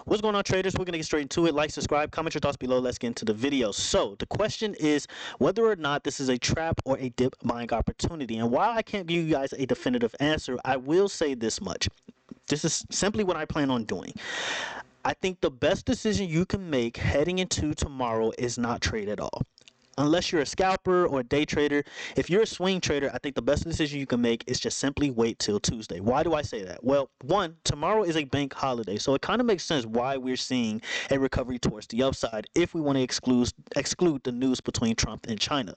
What's going on, traders? We're going to get straight into it. Like, subscribe, comment your thoughts below. Let's get into the video. So the question is whether or not this is a trap or a dip buying opportunity. And while I can't give you guys a definitive answer, I will say this much. This is simply what I plan on doing. I think the best decision you can make heading into tomorrow is not trade at all. Unless you're a scalper or a day trader. If you're a swing trader, I think the best decision you can make is just simply wait till Tuesday. Why do I say that? Well, one, tomorrow is a bank holiday, so it kind of makes sense why we're seeing a recovery towards the upside if we want to exclude the news between Trump and China.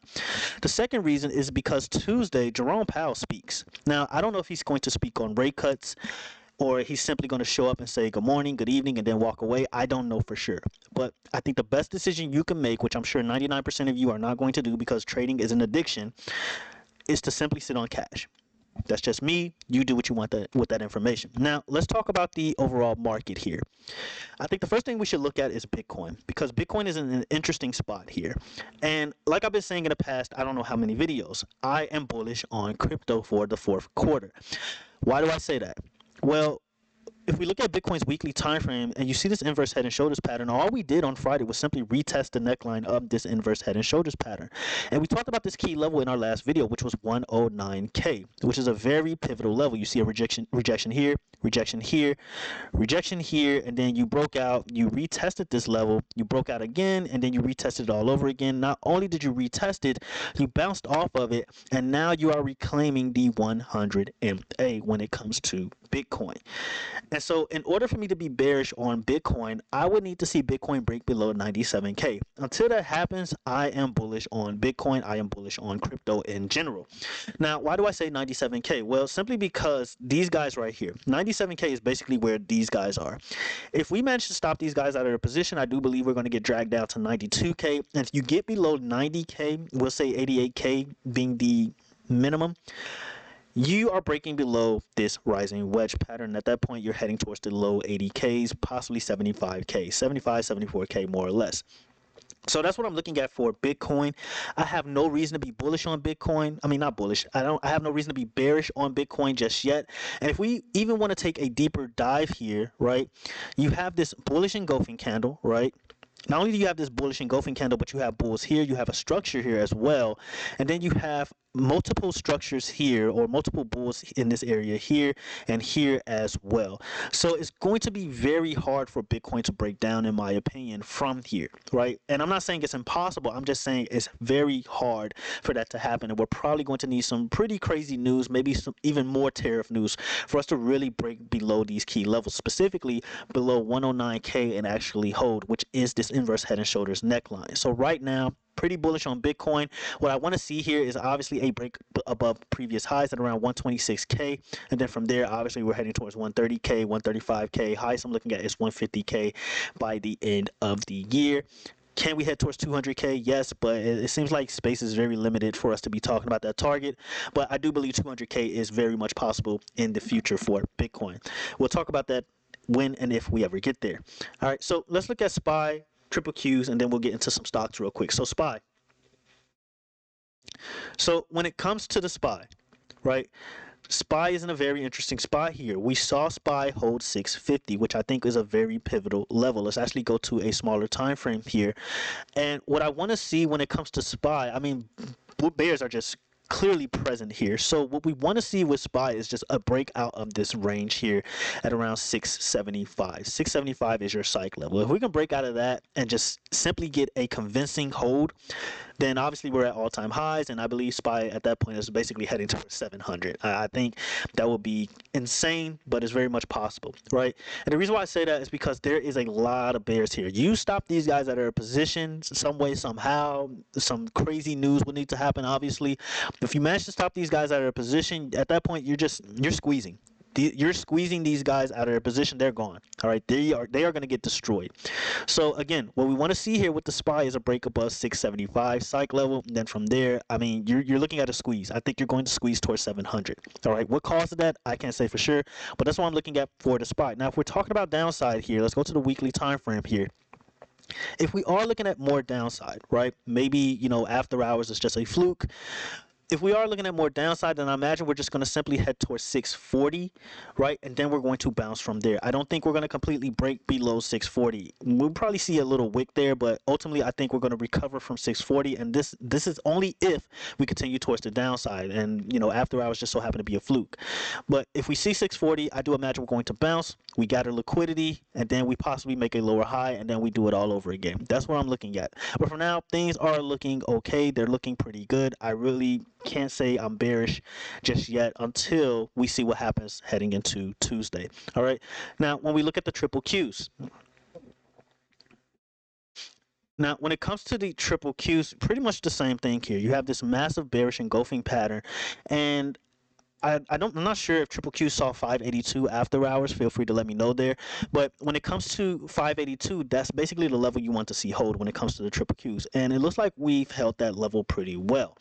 The second reason is because Tuesday, Jerome Powell speaks. Now, I don't know if he's going to speak on rate cuts, or he's simply going to show up and say good morning, good evening, and then walk away. I don't know for sure. But I think the best decision you can make, which I'm sure 99% of you are not going to do because trading is an addiction, is to simply sit on cash. That's just me. You do what you want with that information. Now, let's talk about the overall market here. I think the first thing we should look at is Bitcoin, because Bitcoin is in an interesting spot here. And like I've been saying in the past, I don't know how many videos, I am bullish on crypto for the fourth quarter. Why do I say that? Well, if we look at Bitcoin's weekly time frame and you see this inverse head and shoulders pattern, all we did on Friday was simply retest the neckline of this inverse head and shoulders pattern. And we talked about this key level in our last video, which was 109K, which is a very pivotal level. You see a rejection here, rejection here, rejection here, and then you broke out, you retested this level, you broke out again, and then you retested it all over again. Not only did you retest it, you bounced off of it, and now you are reclaiming the 100 MA when it comes to Bitcoin. And so in order for me to be bearish on Bitcoin, I would need to see Bitcoin break below 97K. Until that happens, I am bullish on Bitcoin. I am bullish on crypto in general. Now, why do I say 97K? Well, simply because these guys right here, 97K is basically where these guys are. If we manage to stop these guys out of their position, I do believe we're going to get dragged down to 92K. And if you get below 90K, we'll say 88K being the minimum, you are breaking below this rising wedge pattern. At that point, you're heading towards the low 80Ks, possibly 75K, 75, 74K more or less. So that's what I'm looking at for Bitcoin. I have no reason to be bullish on Bitcoin. I mean, not bullish. I have no reason to be bearish on Bitcoin just yet. And if we even want to take a deeper dive here, right, you have this bullish engulfing candle, right? Not only do you have this bullish engulfing candle, but you have bulls here, you have a structure here as well, and then you have multiple structures here, or multiple bulls in this area here and here as well. So it's going to be very hard for Bitcoin to break down, in my opinion, from here, right? And I'm not saying it's impossible. I'm just saying it's very hard for that to happen, and we're probably going to need some pretty crazy news, maybe some even more tariff news, for us to really break below these key levels, specifically below 109K, and actually hold, which is this inverse head and shoulders neckline. So right now, pretty bullish on Bitcoin. What I want to see here is obviously a break above previous highs at around 126K, and then from there obviously we're heading towards 130K, 135K. Highest I'm looking at is 150K by the end of the year. Can we head towards 200K? Yes, but it seems like space is very limited for us to be talking about that target. But I do believe 200K is very much possible in the future for Bitcoin. We'll talk about that when and if we ever get there. All right, so let's look at SPY, triple Qs, and then we'll get into some stocks real quick. So SPY. So when it comes to the SPY, right, SPY is in a very interesting spot here. We saw SPY hold 650, which I think is a very pivotal level. Let's actually go to a smaller time frame here. And what I want to see when it comes to SPY, I mean, bears are just clearly present here. So what we want to see with SPY is just a breakout of this range here at around 675. 675 is your psych level. If we can break out of that and just simply get a convincing hold, then obviously we're at all-time highs, and I believe SPY at that point is basically heading towards 700. I think that would be insane, but it's very much possible, right? And the reason why I say that is because there is a lot of bears here. You stop these guys at their position some way, somehow, some crazy news will need to happen, obviously. If you manage to stop these guys out of their position, at that point you're squeezing. You're squeezing these guys out of their position. They're gone. All right, they are going to get destroyed. So again, what we want to see here with the SPY is a break above 675 psych level. And then from there, I mean, you're looking at a squeeze. I think you're going to squeeze towards 700. All right, what caused that? I can't say for sure, but that's what I'm looking at for the SPY. Now, if we're talking about downside here, let's go to the weekly time frame here. If we are looking at more downside, right? Maybe, you know, after hours it's just a fluke. if we are looking at more downside, then I imagine we're just going to simply head towards 640, right? And then we're going to bounce from there. I don't think we're going to completely break below 640. We'll probably see a little wick there, but ultimately I think we're going to recover from 640, and this is only if we continue towards the downside, and after hours just so happen to be a fluke. But if we see 640, I do imagine we're going to bounce. We gather liquidity, and then we possibly make a lower high, and then we do it all over again. That's what I'm looking at. But for now, things are looking okay. They're looking pretty good. I really can't say I'm bearish just yet until we see what happens heading into Tuesday. All right. Now, when we look at the triple Qs, now, when it comes to the triple Qs, pretty much the same thing here. You have this massive bearish engulfing pattern, and I'm not sure if Triple Q saw 582 after hours. Feel free to let me know there. But when it comes to 582, that's basically the level you want to see hold when it comes to the Triple Qs. And it looks like we've held that level pretty well.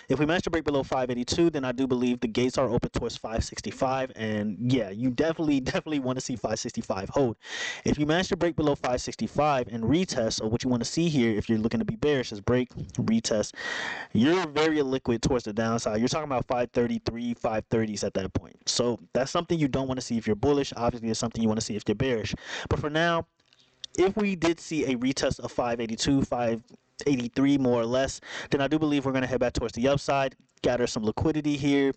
If we manage to break below 582, then I do believe the gates are open towards 565. And yeah, you definitely want to see 565 hold. If you manage to break below 565 and retest, so what you want to see here, if you're looking to be bearish, is break, retest. You're very illiquid towards the downside. You're talking about 533, 530s at that point. So that's something you don't want to see if you're bullish. Obviously, it's something you want to see if you're bearish. But for now, if we did see a retest of 582, 583 more or less, then I do believe we're going to head back towards the upside, gather some liquidity here,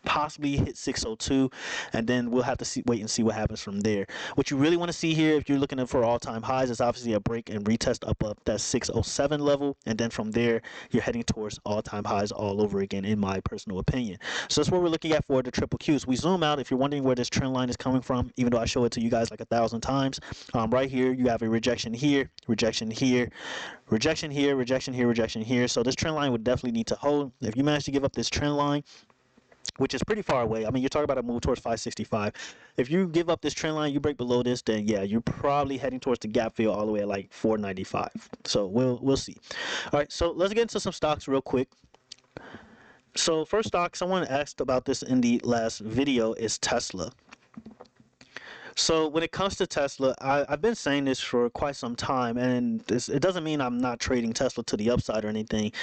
possibly hit 602, and then we'll have to wait and see what happens from there. What you really want to see here, if you're looking for all-time highs, is obviously a break and retest up that 607 level, and then from there you're heading towards all-time highs all over again, in my personal opinion. So that's what we're looking at for the triple Qs. We zoom out. If you're wondering where this trend line is coming from, even though I show it to you guys like 1,000 times, right here you have a rejection here, rejection here, rejection here, rejection here, rejection here. So this trend line would definitely need to hold. If you manage to give up this trend line, which is pretty far away. I mean, you're talking about a move towards 565. If you give up this trend line, you break below this, then yeah, you're probably heading towards the gap fill all the way at like 495. So we'll see. All right, so let's get into some stocks real quick. So first stock, someone asked about this in the last video, is Tesla. So when it comes to Tesla, I've been saying this for quite some time, and it doesn't mean I'm not trading Tesla to the upside or anything.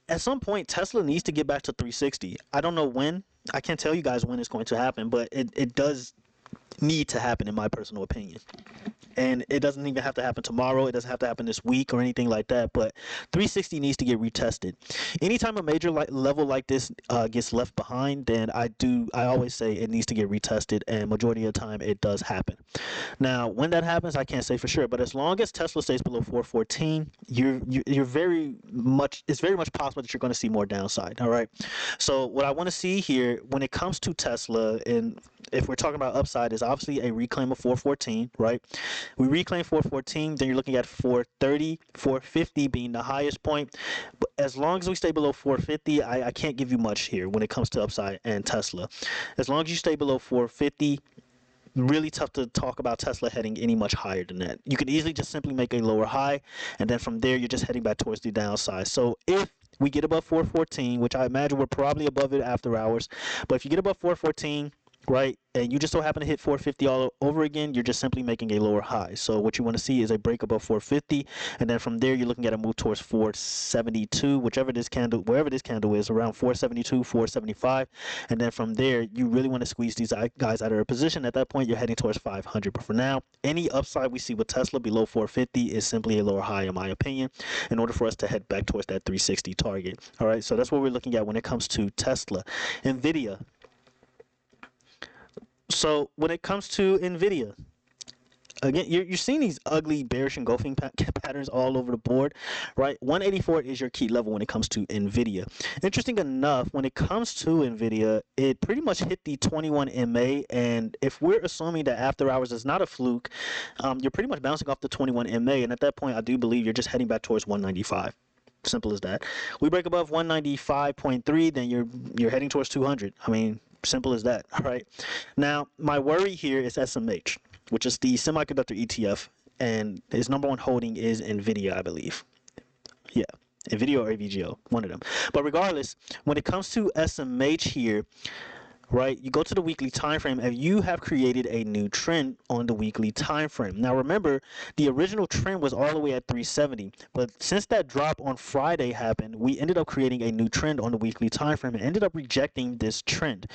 At some point, Tesla needs to get back to 360. I don't know when. I can't tell you guys when it's going to happen, but it does need to happen, in my personal opinion. And it doesn't even have to happen tomorrow. It doesn't have to happen this week or anything like that. But 360 needs to get retested. Anytime a major level like this gets left behind, then I always say it needs to get retested, and majority of the time it does happen. Now, when that happens, I can't say for sure. But as long as Tesla stays below 414, you're very much. It's very much possible that you're going to see more downside. All right. So what I want to see here when it comes to Tesla, and if we're talking about upside, is obviously a reclaim of 414, right? We reclaim 414, then you're looking at 430, 450 being the highest point. But as long as we stay below 450, I can't give you much here when it comes to upside and Tesla. As long as you stay below 450, really tough to talk about Tesla heading any much higher than that. You could easily just simply make a lower high, and then from there you're just heading back towards the downside. So if we get above 414, which I imagine we're probably above it after hours, but if you get above 414, right, and you just so happen to hit 450 all over again, you're just simply making a lower high. So what you want to see is a break above 450, and then from there you're looking at a move towards 472, wherever this candle is, around 472, 475, and then from there you really want to squeeze these guys out of their position. At that point, you're heading towards 500. But for now, any upside we see with Tesla below 450 is simply a lower high, in my opinion, in order for us to head back towards that 360 target. All right, so that's what we're looking at when it comes to Tesla. Nvidia. So when it comes to Nvidia, again, you're seeing these ugly bearish engulfing patterns all over the board, right? 184 is your key level when it comes to Nvidia. Interesting enough, when it comes to Nvidia, it pretty much hit the 21 MA, and if we're assuming that after hours is not a fluke, you're pretty much bouncing off the 21 MA, and at that point, I do believe you're just heading back towards 195. Simple as that. We break above 195.3, then you're heading towards 200. I mean, simple as that. All right. Now, my worry here is SMH, which is the semiconductor ETF, and his number one holding is Nvidia, I believe. Yeah, Nvidia or AVGO, one of them. But regardless, when it comes to SMH here, right? You go to the weekly time frame and you have created a new trend on the weekly time frame. Now remember, the original trend was all the way at 370, but since that drop on Friday happened, we ended up creating a new trend on the weekly time frame and ended up rejecting this trend.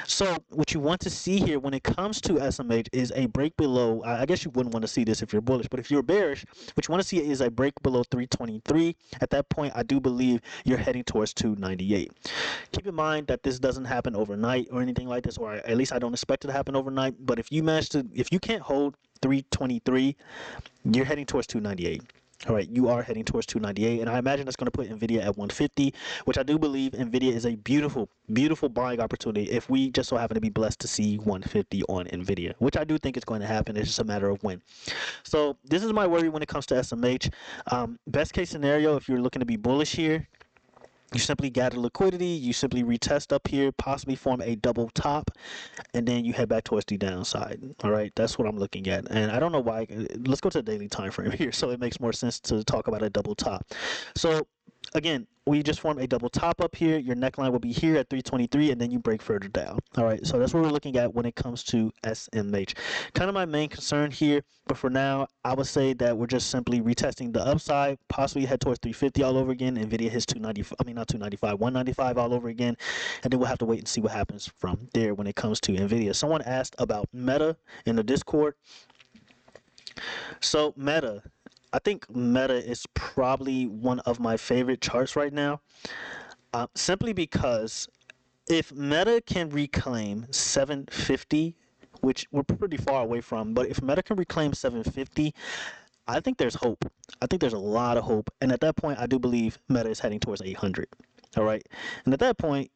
So what you want to see here when it comes to SMH is a break below. I guess you wouldn't want to see this if you're bullish, but if you're bearish, what you want to see is a break below 323. At that point, I do believe you're heading towards 298. Keep in mind that this doesn't happen overnight or anything like this, or at least I don't expect it to happen overnight. But if you can't hold 323, you're heading towards 298. All right, you are heading towards 298, and I imagine that's going to put Nvidia at 150, which I do believe Nvidia is a beautiful, beautiful buying opportunity if we just so happen to be blessed to see 150 on Nvidia, which I do think is going to happen. It's just a matter of when. So this is my worry when it comes to SMH. Best case scenario, if you're looking to be bullish here, you simply gather liquidity, you simply retest up here, possibly form a double top, and then you head back towards the downside. All right, that's what I'm looking at. And I don't know why. Let's go to the daily time frame here so it makes more sense to talk about a double top. So again, we just form a double top up here. Your neckline will be here at 323, and then you break further down. All right, so that's what we're looking at when it comes to SMH. Kind of my main concern here, but for now, I would say that we're just simply retesting the upside, possibly head towards 350 all over again. Nvidia hits 295, I mean not 295, 195 all over again, and then we'll have to wait and see what happens from there when it comes to Nvidia. Someone asked about Meta in the Discord. So Meta, I think Meta is probably one of my favorite charts right now, simply because if Meta can reclaim 750, which we're pretty far away from, but if Meta can reclaim 750, I think there's hope. I think there's a lot of hope, and at that point, I do believe Meta is heading towards 800. All right, and at that point,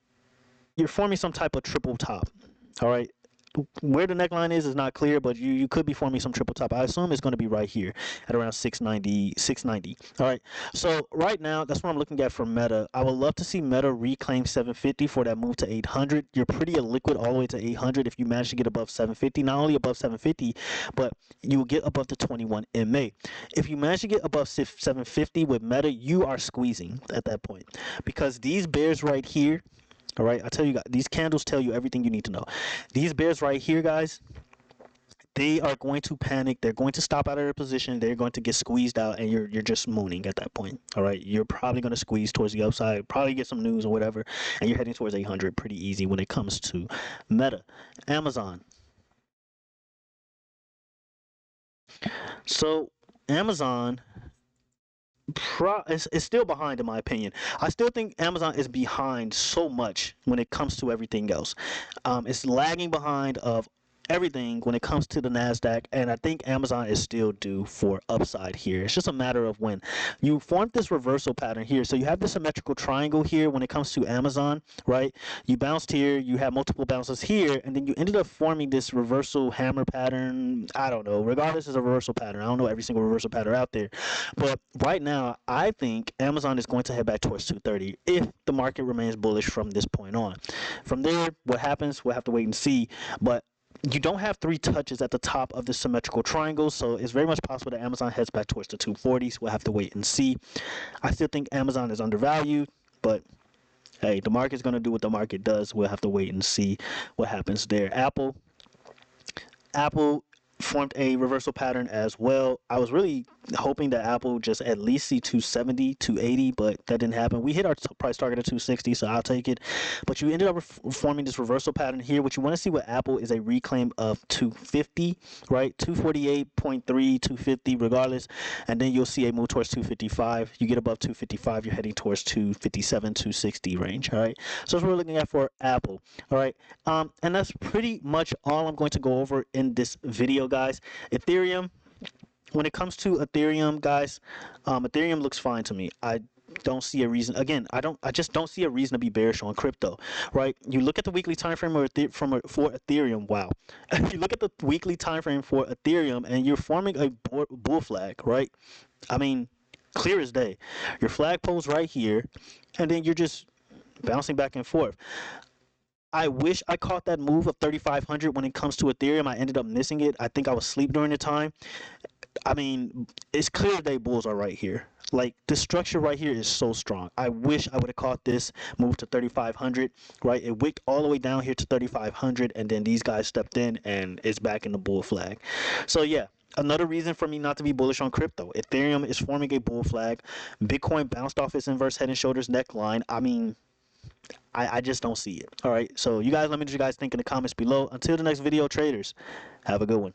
you're forming some type of triple top. All right, where the neckline is not clear, but you could be forming some triple top. I assume it's going to be right here at around 690, 690. All right, so right now that's what I'm looking at for Meta. I would love to see Meta reclaim 750 for that move to 800. You're pretty illiquid all the way to 800 if you manage to get above 750. Not only above 750, but you will get above the 21 MA. If you manage to get above 750 with Meta, you are squeezing at that point, because these bears right here, all right, I tell you guys, these candles tell you everything you need to know. These bears right here, guys, they are going to panic. They're going to stop out of their position. They're going to get squeezed out, and you're just mooning at that point. All right, you're probably going to squeeze towards the upside, probably get some news or whatever, and you're heading towards 800 pretty easy when it comes to Meta. Amazon. So Amazon it's still behind in my opinion. I still think Amazon is behind so much when it comes to everything else. It's lagging behind of everything when it comes to the Nasdaq, and I think Amazon is still due for upside here. It's just a matter of when. You formed this reversal pattern here, so you have this symmetrical triangle here when it comes to Amazon, right? You bounced here, you have multiple bounces here, and then you ended up forming this reversal hammer pattern. I don't know. Regardless, it's a reversal pattern. I don't know every single reversal pattern out there, but right now I think Amazon is going to head back towards 230 if the market remains bullish from this point on. From there, what happens, we'll have to wait and see, but you don't have three touches at the top of the symmetrical triangle, so it's very much possible that Amazon heads back towards the 240s. We'll have to wait and see. I still think Amazon is undervalued, but hey, the market's going to do what the market does. We'll have to wait and see what happens there. Apple formed a reversal pattern as well. I was really hoping that Apple just at least see 270, 280, but that didn't happen. We hit our price target at 260, so I'll take it. But you ended up forming this reversal pattern here. What you want to see with Apple is a reclaim of 250, right? 248.3, 250, regardless. And then you'll see a move towards 255. You get above 255, you're heading towards 257, 260 range, all right? So that's what we're looking at for Apple, all right? And that's pretty much all I'm going to go over in this video, guys. Ethereum. When it comes to Ethereum, guys, Ethereum looks fine to me. I don't see a reason. Again, I just don't see a reason to be bearish on crypto, right? You look at the weekly time frame for Ethereum. Wow, if you look at the weekly time frame for Ethereum and you're forming a bull flag, right? I mean, clear as day. Your flagpole's right here, and then you're just bouncing back and forth. I wish I caught that move of 3,500 when it comes to Ethereum. I ended up missing it. I think I was asleep during the time. I mean, it's clear they bulls are right here. Like this structure right here is so strong. I wish I would have caught this move to 3,500. Right, it wicked all the way down here to 3,500, and then these guys stepped in, and it's back in the bull flag. So yeah. Another reason for me not to be bullish on crypto. Ethereum is forming a bull flag. Bitcoin bounced off its inverse head and shoulders neckline. I mean, I just don't see it. All right. So you guys let me know what you guys think in the comments below. Until the next video, traders, have a good one.